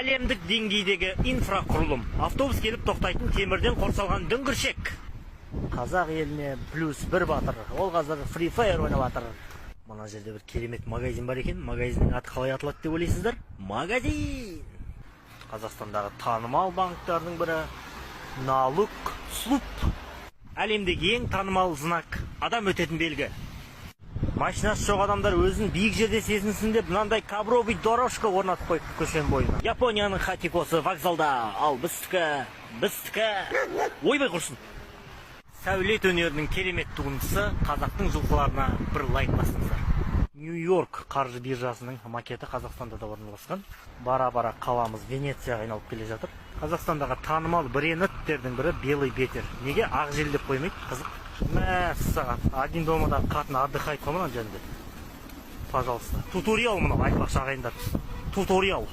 Әлемдік деңгейдегі инфрақұрылым. Автобус келіп тоқтайтын темірден қоршалған дөңгіршек. Қазақ еліне плюс бір батыр. Ол қазір Free Fire ойнап жатыр. Мына жерде бір керемет магазин бар екен. Магазиннің аты қалай аталады деп ойлайсыздар? Магазин. Қазақстандағы танымал банктердің бірі Налук Слуп. Әлемдегі ең танымал знак. Адам өтетін белгі. Машинасы жоқ адамдар өзін биік жерде сезінсін деп мынандай ковровый дорожка орнатып қойыпты көшенің бойына. Японияның Хатикосы вокзалда, ал біздікі ойбай құрсын. Сәулет өнерінің керемет туындысы қазақтың жылқыларына бір лайк басыңыздар. Нью-Йорк қаржы биржасының макеті Қазақстанда да орналасқан. Бара-бара қаламыз Венецияға айналып келе жатыр. Қазақстандағы танымал брендтердің бірі Белый ветер. Неге ақ жел деп қоймайды? Қызық. Мәссаған, один домадағы қатын отдыхает қой мына жерде. Пожалуйста. Туториал мынау, айтпақшы ағайындар. Туториал.